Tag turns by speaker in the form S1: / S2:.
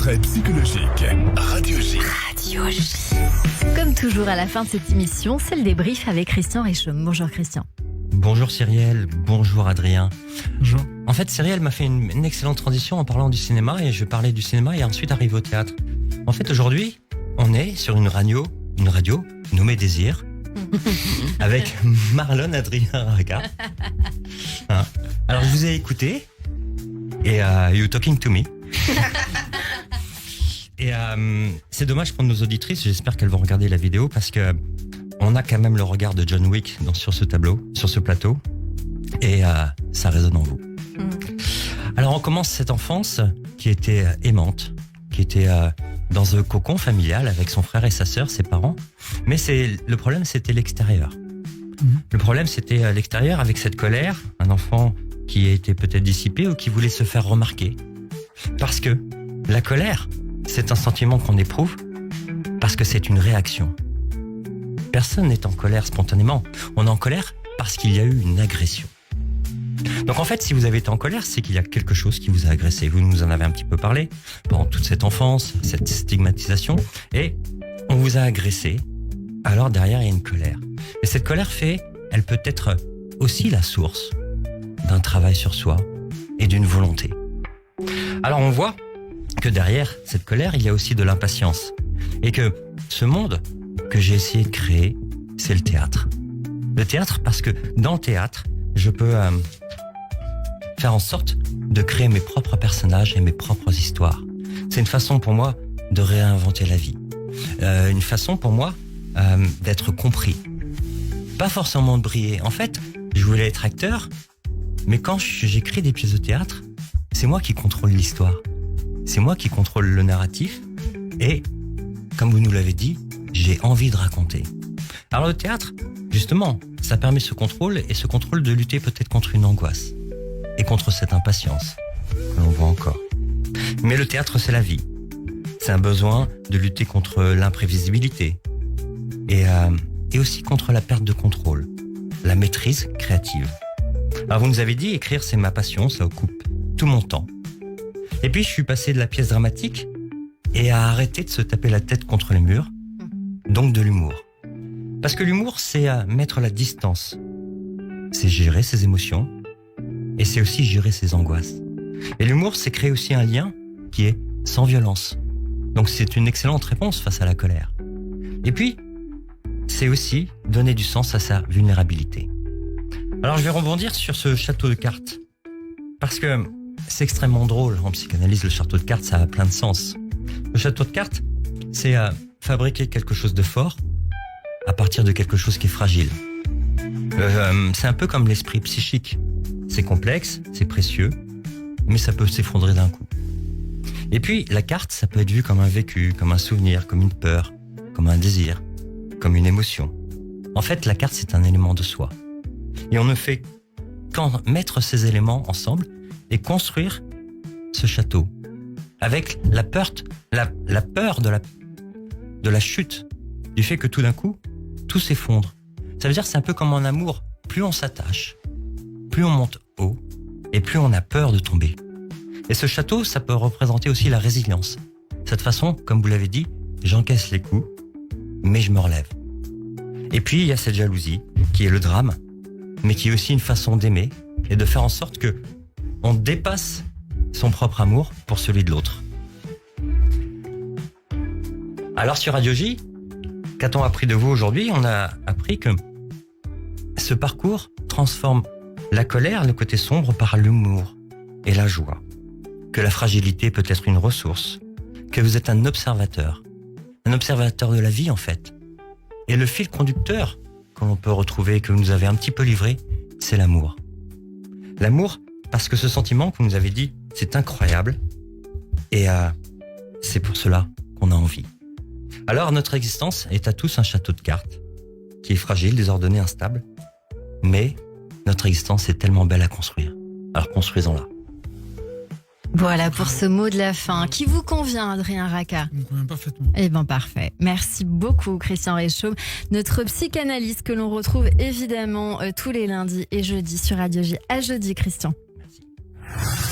S1: portrait psychologique. Radio J.
S2: Radio J. Comme toujours à la fin de cette émission, c'est le débrief avec Christian Richomme. Bonjour Christian.
S3: Bonjour Cyrielle, bonjour Adrien.
S1: Bonjour.
S3: En fait, Cyrielle m'a fait une excellente transition en parlant du cinéma et je parlais du cinéma et ensuite arrive au théâtre. En fait, aujourd'hui, on est sur une radio nommée Désir avec Marlon Adrien Raga. Hein. Alors, je vous ai écouté et You Talking to Me. Et c'est dommage pour nos auditrices, j'espère qu'elles vont regarder la vidéo parce que on a quand même le regard de John Wick sur ce tableau, sur ce plateau, et ça résonne en vous. Alors on commence cette enfance qui était aimante, qui était dans un cocon familial avec son frère et sa sœur, ses parents, mais le problème c'était l'extérieur. Le problème c'était l'extérieur avec cette colère, un enfant qui était peut-être dissipé ou qui voulait se faire remarquer. Parce que la colère, c'est un sentiment qu'on éprouve parce que c'est une réaction. Personne n'est en colère spontanément. On est en colère parce qu'il y a eu une agression. Donc en fait, si vous avez été en colère, c'est qu'il y a quelque chose qui vous a agressé. Vous nous en avez un petit peu parlé pendant toute cette enfance, cette stigmatisation, et on vous a agressé. Alors derrière, il y a une colère. Et cette colère elle peut être aussi la source d'un travail sur soi et d'une volonté. Alors on voit que derrière cette colère, il y a aussi de l'impatience. Et que ce monde que j'ai essayé de créer, c'est le théâtre. Le théâtre parce que dans le théâtre, je peux faire en sorte de créer mes propres personnages et mes propres histoires. C'est une façon pour moi de réinventer la vie. Une façon pour moi d'être compris. Pas forcément de briller. En fait, je voulais être acteur, mais quand j'écris des pièces de théâtre, c'est moi qui contrôle l'histoire. C'est moi qui contrôle le narratif. Et, comme vous nous l'avez dit, j'ai envie de raconter. Alors le théâtre, justement, ça permet ce contrôle et ce contrôle de lutter peut-être contre une angoisse et contre cette impatience que l'on voit encore. Mais le théâtre, c'est la vie. C'est un besoin de lutter contre l'imprévisibilité et aussi contre la perte de contrôle, la maîtrise créative. Alors vous nous avez dit, écrire c'est ma passion, ça occupe tout mon temps. Et puis je suis passé de la pièce dramatique et à arrêter de se taper la tête contre les murs, donc de l'humour. Parce que l'humour, c'est mettre la distance. C'est gérer ses émotions et c'est aussi gérer ses angoisses. Et l'humour, c'est créer aussi un lien qui est sans violence. Donc c'est une excellente réponse face à la colère. Et puis, c'est aussi donner du sens à sa vulnérabilité. Alors je vais rebondir sur ce château de cartes. Parce que c'est extrêmement drôle en psychanalyse, le château de cartes, ça a plein de sens. Le château de cartes, c'est fabriquer quelque chose de fort à partir de quelque chose qui est fragile. C'est un peu comme l'esprit psychique. C'est complexe, c'est précieux, mais ça peut s'effondrer d'un coup. Et puis, la carte, ça peut être vu comme un vécu, comme un souvenir, comme une peur, comme un désir, comme une émotion. En fait, la carte, c'est un élément de soi. Et on ne fait qu'en mettre ces éléments ensemble et construire ce château. Avec la peur de la chute, du fait que tout d'un coup, tout s'effondre. Ça veut dire que c'est un peu comme en amour. Plus on s'attache, plus on monte haut, et plus on a peur de tomber. Et ce château, ça peut représenter aussi la résilience. Cette façon, comme vous l'avez dit, j'encaisse les coups, mais je me relève. Et puis, il y a cette jalousie, qui est le drame, mais qui est aussi une façon d'aimer, et de faire en sorte que on dépasse son propre amour pour celui de l'autre. Alors sur Radio J, qu'a-t-on appris de vous aujourd'hui? On a appris que ce parcours transforme la colère, le côté sombre, par l'humour et la joie. Que la fragilité peut être une ressource. Que vous êtes un observateur de la vie en fait. Et le fil conducteur que l'on peut retrouver, que vous nous avez un petit peu livré, c'est l'amour. L'amour, parce que ce sentiment que vous nous avez dit, c'est incroyable. Et c'est pour cela qu'on a envie. Alors notre existence est à tous un château de cartes, qui est fragile, désordonné, instable. Mais notre existence est tellement belle à construire. Alors construisons-la.
S2: Voilà pour ce mot de la fin. Qui vous convient, Adrien Raca?
S1: Il me convient parfaitement.
S2: Eh bien, parfait. Merci beaucoup, Christian Richomme, notre psychanalyste que l'on retrouve évidemment tous les lundis et jeudis sur Radio J. À jeudi, Christian.